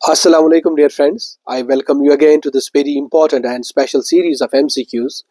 Assalamu alaikum, dear friends. I welcome you again to this very important and special series of MCQs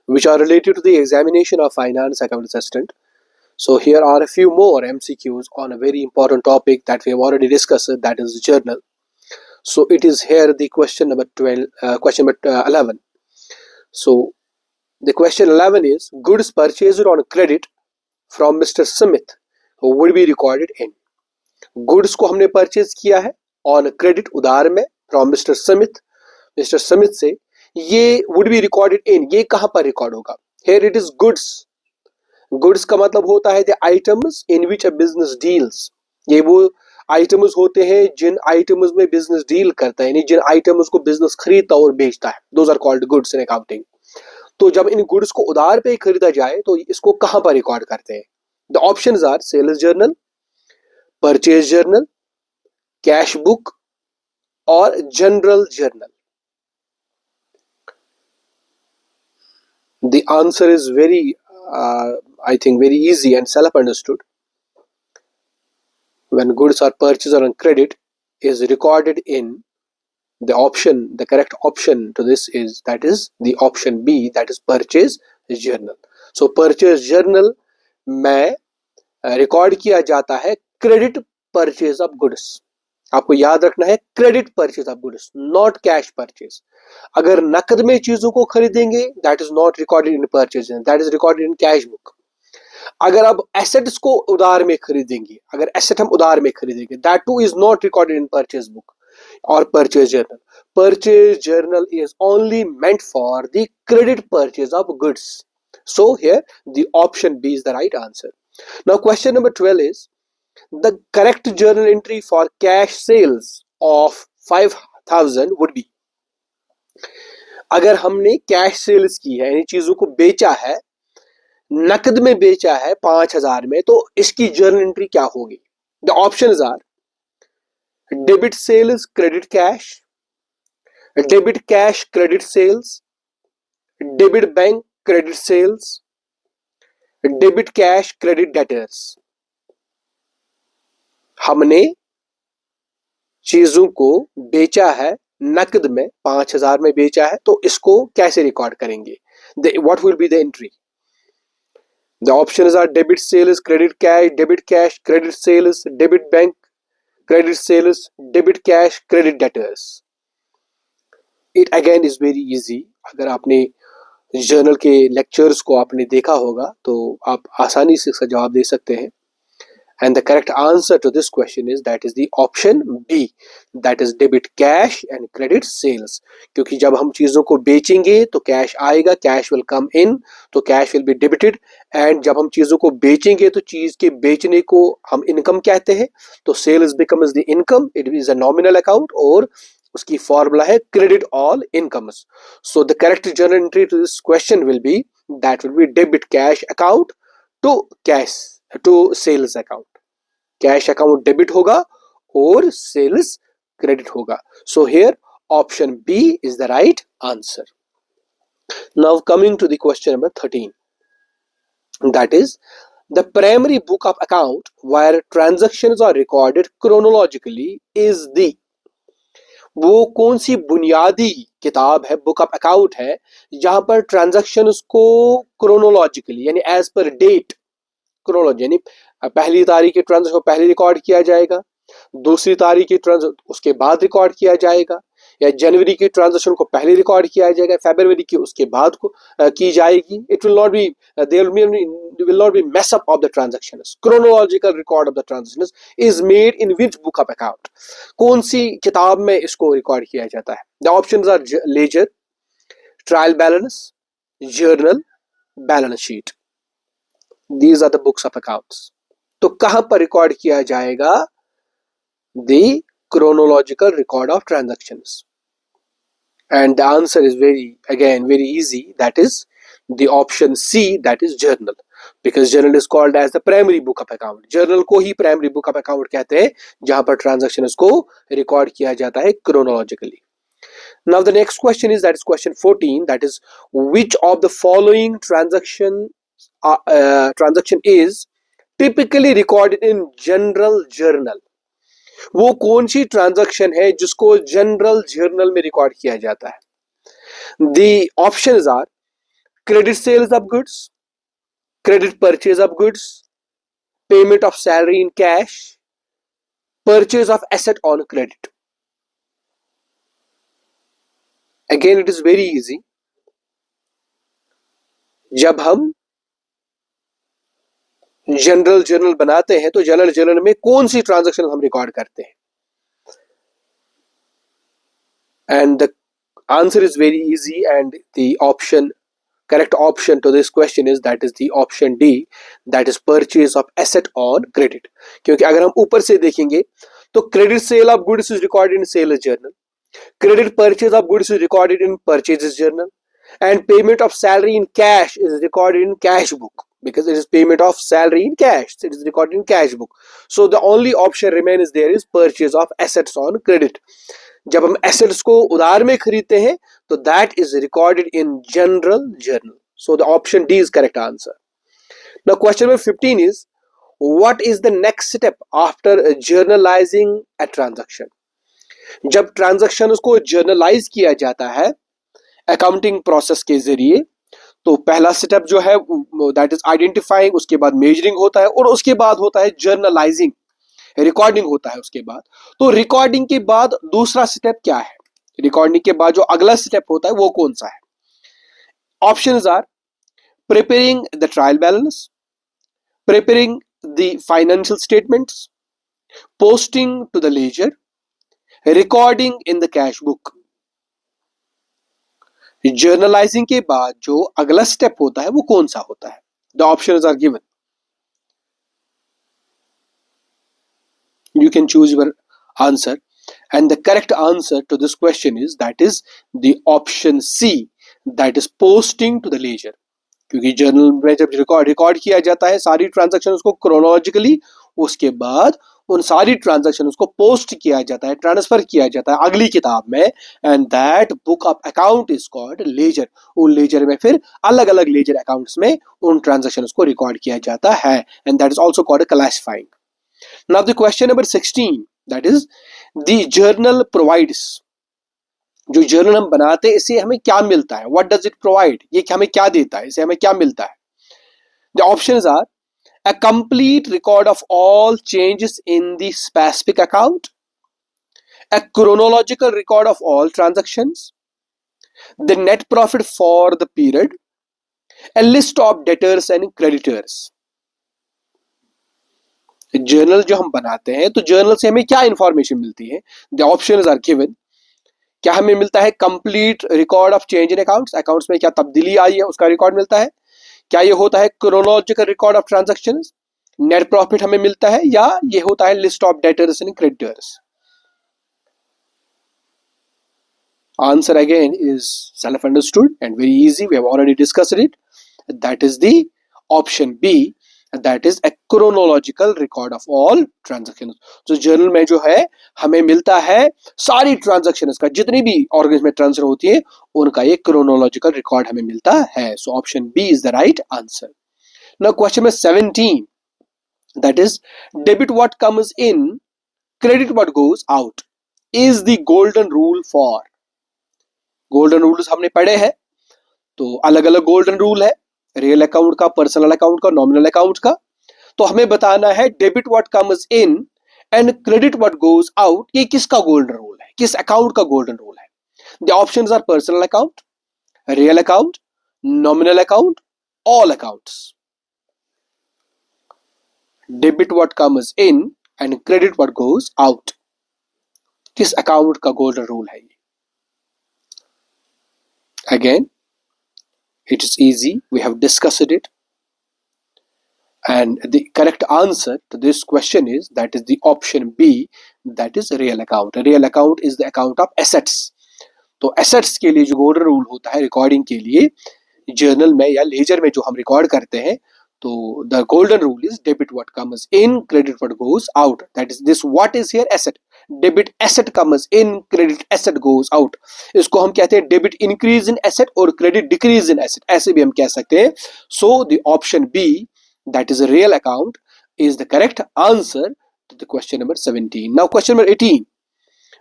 which are related to the examination of finance account assistant. So here are a few more MCQs on a very important topic that we have already discussed, that is journal. So it is here the question number 11. So the question 11 is goods purchased on credit from Mr. Smith would be recorded in. Goods को हमने purchase किया है on credit उधार में from mister Smith से, ये would be recorded in, ये कहां पर रिकॉर्ड होगा? हियर इट इज गुड्स का मतलब होता है the items in which a business deals. ये वो आइटम्स होते हैं जिन आइटम्स में बिजनेस डील करता है, यानी जिन आइटम्स को बिजनेस खरीदता और बेचता है, those are called goods in accounting. तो जब इन गुड्स को उधार पे खरीदा जाए तो इसको कहां पर रिकॉर्ड करते हैं? The options are sales journal, purchase journal, cash book और general journal. The answer is I think very easy and self-understood. When goods are purchased on credit is recorded in the correct option to this is the option B, that is purchase journal. So purchase journal में record किया जाता है credit purchase of goods. आपको याद रखना है credit purchase of goods, not cash purchase. अगर नकद में चीजों को खरीदेंगे that is not recorded in purchase, that is recorded in cash book. अगर आप एसेट्स को उधार में खरीदेंगे, अगर एसेट हम उधार में खरीदेंगे, that too is not recorded in purchase book और purchase journal. Purchase journal is only meant for the credit purchase of goods. So here the option B is the right answer. Now question number 12 is the correct journal entry for cash sales of 5,000 would be। अगर हमने cash sales की है, यानी चीजों को बेचा है, नकद में बेचा है 5,000 में, तो इसकी जर्नल एंट्री क्या होगी? The options are debit sales credit cash, debit cash credit sales, debit bank credit sales, debit cash credit debtors. हमने चीजों को बेचा है नकद में, 5,000 में बेचा है, तो इसको कैसे रिकॉर्ड करेंगे? What will be the entry? The options are debit sales credit cash, debit cash credit sales, debit bank credit sales, debit cash credit debtors. It again is very easy. अगर आपने जर्नल के lectures को आपने देखा होगा तो आप आसानी से इसका जवाब दे सकते हैं। And the correct answer to this question is that is the option B, that is debit cash and credit sales. क्योंकि जब हम चीजों को बेचेंगे तो कैश आएगा, कैश विल कम इन, तो cash will be debited. And जब हम चीजों को बेचेंगे तो चीज के बेचने को हम इनकम कहते हैं, तो sales becomes the income, it is a nominal account, और उसकी फॉर्मूला है credit all incomes. So the correct journal entry to this question will be debit cash account to sales account. Cash account debit होगा और sales credit होगा। So here option B is the right answer. Now coming to the question number 13, that is the primary book of account where transactions are recorded chronologically is the। वो कौन सी बुनियादी किताब है, book of account है, जहां पर transactions को chronologically यानी एज पर डेट, क्रोनोलॉजी यानी पहली तारीख के ट्रांजैक्शन को पहले रिकॉर्ड किया जाएगा, दूसरी तारीख के ट्रांजैक्शन उसके बाद रिकॉर्ड किया जाएगा, या जनवरी के ट्रांजैक्शन को पहले रिकॉर्ड किया जाएगा, फरवरी की उसके बाद को की जाएगी। It will not be there will not be mess up of the transactions. Chronological record of the transactions is made in which book of account? कौन सी किताब में इसको रिकॉर्ड किया जाता है? The options are ledger, trial balance, journal, balance sheet. These are the books of accounts. तो कहां पर रिकॉर्ड किया जाएगा the chronological record of transactions? And the answer is very easy, that is the option C, that is journal, because journal is called as the primary book of account. journal को ही primary book of account कहते हैं, जहां पर transactions को record किया जाता है chronologically. Now the next question is, that is question 14, that is which of the following transaction is typically recorded in general journal? वो कौन सी ट्रांजैक्शन है जिसको जनरल जर्नल में रिकॉर्ड किया जाता है? The options are credit sales of goods, credit purchase of goods, payment of salary in cash, purchase of asset on credit. Again, it is very easy. जब हम जनरल जर्नल बनाते हैं तो general journal में कौन सी ट्रांजैक्शन हम record करते हैं? And the answer is very easy, and the correct option to this question is that is the option D, that is purchase of asset on credit. क्योंकि अगर हम ऊपर से देखेंगे तो credit sale of goods is recorded in sales journal, credit purchase of goods is recorded in purchases journal, and payment of salary in cash is recorded in cash book, because it is payment of salary in cash, it is recorded in cash book. So the only option remains there is purchase of assets on credit. जब हम assets को उधार में खरीदते हैं तो that is recorded in general journal. So the option D is correct answer. Now question number 15 is what is the next step after journalising a transaction? जब transaction को जर्नलाइज किया जाता है अकाउंटिंग प्रोसेस के जरिए, तो पहला स्टेप जो है दैट इज आइडेंटिफाइंग, उसके बाद मेजरिंग होता है और उसके बाद होता है जर्नलाइजिंग, रिकॉर्डिंग होता है उसके बाद. तो रिकॉर्डिंग के बाद दूसरा स्टेप क्या है? रिकॉर्डिंग के बाद जो अगला स्टेप होता है वो कौन सा है? Options are preparing the trial balance, preparing the financial statements, posting to the ledger, recording in the cash book. Journalising के बाद जो अगला स्टेप होता है वो कौन सा होता है? The options are given. You can choose your answer, and the correct answer to this question is that is the option C, that is posting to the ledger. क्योंकि जर्नल में जब रिकॉर्ड किया जाता है सारी ट्रांजैक्शन को chronologically, उसके बाद उन सारी ट्रांजैक्शन को पोस्ट किया जाता है, ट्रांसफर किया जाता है अगली किताब में, and that book of account is called laser. उन लेजर में फिर अलग अलग लेजर अकाउंट्स में उन ट्रांजैक्शन को रिकॉर्ड किया जाता है, and that is also called classifying. Now the question number 16, that is the journal provides, जो जर्नल हम बनाते हैं इससे हमें क्या मिलता है? What does it provide? ये हमें क्या देता है? इससे हमें क्या मिलता है? The options are a complete record of all changes in the specific account, a chronological record of all transactions, the net profit for the period, a list of debtors and creditors. Journal जो हम बनाते हैं तो journal से हमें क्या information मिलती है? The options are given. क्या हमें मिलता है? Complete record of change in accounts, accounts में क्या तब्दीली आई है उसका रिकॉर्ड मिलता है. क्या ये होता है chronological record of transactions? Net profit हमें मिलता है, या ये होता है list of debtors and creditors? Answer again is self understood and very easy, we have already discussed it. That is the option B, that is a chronological record of all transactions. तो जर्नल में जो है हमें मिलता है सारी transactions का, जितनी भी ऑर्गेनाइजेशन में ट्रांसफर होती है उनका ये क्रोनोलॉजिकल रिकॉर्ड हमें मिलता है. So option B is the right answer. Now question number 17, that is debit what comes in, credit what goes out is the golden rule for. Golden rules हमने पढ़े हैं, तो अलग अलग गोल्डन रूल है, रियल अकाउंट का, personal account का, nominal account का. तो हमें बताना है debit what comes in and credit what goes out, ये किसका गोल्डन रूल है, किस अकाउंट का गोल्डन रूल है? The options are personal account, real account, nominal account, all accounts. Debit what comes in and credit what goes out, किस account का golden rule है ये? Again it is easy, we have discussed it, and the correct answer to this question is that is the option B, that is real account. Real account is the account of assets. तो assets के लिए जो golden rule होता है recording के लिए journal में या लेजर में जो हम रिकॉर्ड करते हैं, तो the golden rule is debit what comes in, credit what goes out. That is this what is here asset. Debit asset comes in, credit asset goes out. इसको हम कहते हैं debit increase in asset और credit decrease in asset, ऐसे भी हम कह सकते हैं. So the option B, that is a real account, is the correct answer the question number 17. Now question number 18.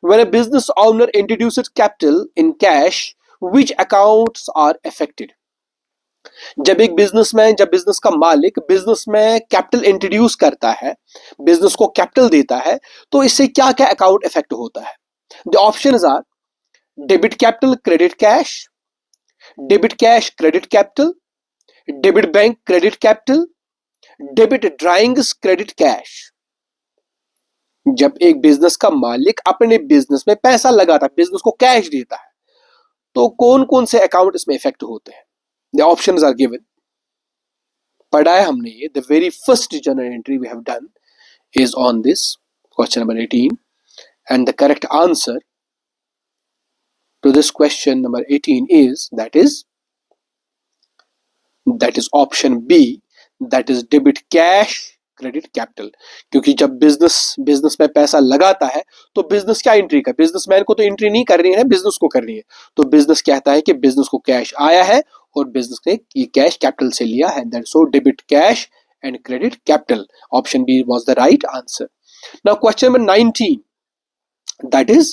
When a business owner introduces capital in cash, which accounts are affected? जब एक businessman, जब business का मालिक business में capital introduce करता है, business को capital देता है, तो इससे क्या क्या अकाउंट इफेक्ट होता है? The options are debit capital, credit cash, debit cash, credit capital, debit bank, credit capital, debit drawings, credit cash. जब एक बिजनेस का मालिक अपने बिजनेस में पैसा लगाता है, बिजनेस को कैश देता है, तो कौन कौन से अकाउंट इसमें इफेक्ट होते हैं? द ऑप्शंस आर गिवन, पढ़ा है हमने ये। The very first journal entry we have done is on this question number 18, and the correct answer to this question number 18 is that is option B, that is debit cash credit capital। क्योंकि जब business में पैसा लगाता है तो business क्या entry का, businessman को तो एंट्री नहीं करनी है, बिजनेस को करनी है। तो बिजनेस कहता है कि बिजनेस को कैश आया है और बिजनेस ने ये कैश कैपिटल से लिया है, that so debit cash and credit capital. Option B was the right answer. Now question number 19, that is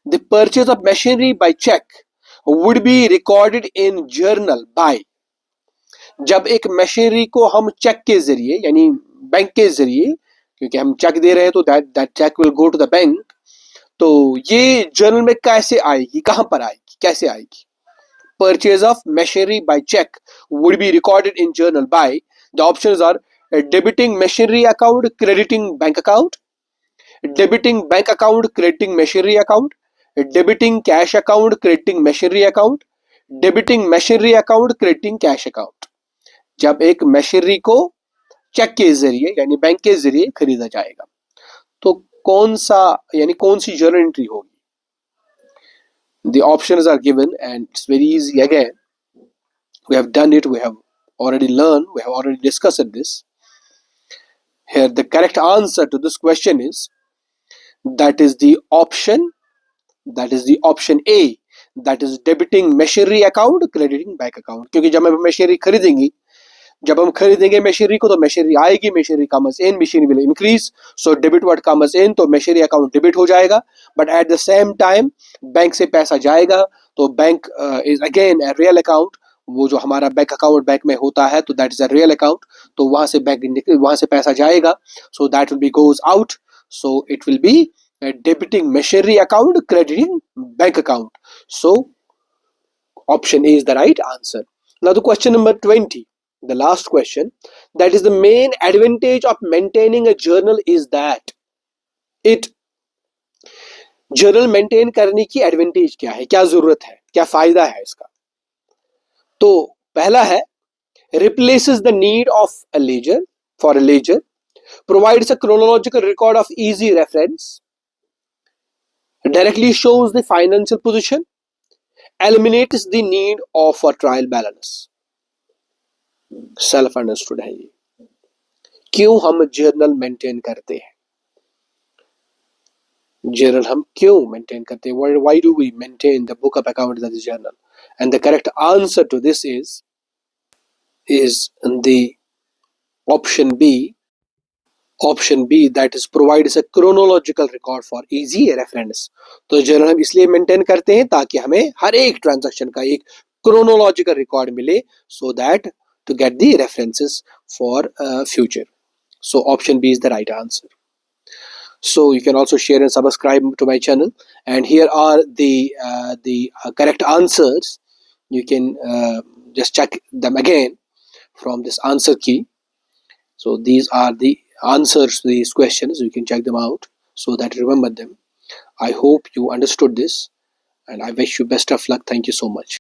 the purchase of machinery by check would be recorded in journal by। जब एक machinery को हम check के जरिए यानी bank के जरिए, क्योंकि हम चेक दे रहे हैं तो that check will go to the bank, तो ये जर्नल में कैसे आएगी, कहां पर आएगी, कैसे आएगी? Purchase of machinery by check would be recorded in journal by, the options are debiting machinery account, crediting bank account, debiting bank account, crediting machinery account, debiting cash account, crediting machinery account, debiting machinery account, crediting cash account। जब एक machinery को check के जरिए यानी bank के जरिए खरीदा जाएगा तो कौन सा यानी कौन सी जर्नल एंट्री होगी? The options are given and it's very easy again. We have done it, we have already learned, we have already discussed this. Here the correct answer to this question is that is the option A, that is debiting machinery account, crediting bank account। क्योंकि जब हम खरीदेंगे machinery को तो machinery आएगी, machinery comes in, machinery will increase, so debit word comes in, तो machinery account debit हो जाएगा। But at the same time bank से पैसा जाएगा तो bank is again a real account, वो जो हमारा बैंक अकाउंट बैंक में होता है तो that is a real account, तो वहां से पैसा जाएगा, so that will be goes out, so it will be debiting machinery account, crediting bank account. So option A is the right answer. Now the question number 20, the last question, that is the main advantage of maintaining a journal is that it, journal maintain करने की advantage क्या है, क्या जरूरत है, क्या फायदा है इसका? तो पहला है replaces the need of a ledger for a ledger, provides a chronological record of easy reference, directly shows the financial position, eliminates the need of a trial balance। Self understood है ये। क्यों हम जर्नल मेंटेन करते हैं? Journal हम क्यों maintain करते हैं? Why do we maintain the book of account, that is journal? And the correct answer to this is the option B, that is provides a chronological record for easy reference। तो journal हम इसलिए maintain करते हैं ताकि हमें हर एक transaction का एक chronological record मिले, so that to get the references for future। So option B is the right answer। So you can also share and subscribe to my channel, and here are the correct answers. You can just check them again from this answer key। So these are the answers to these questions, you can check them out so that you remember them। I hope you understood this and I wish you best of luck। Thank you so much।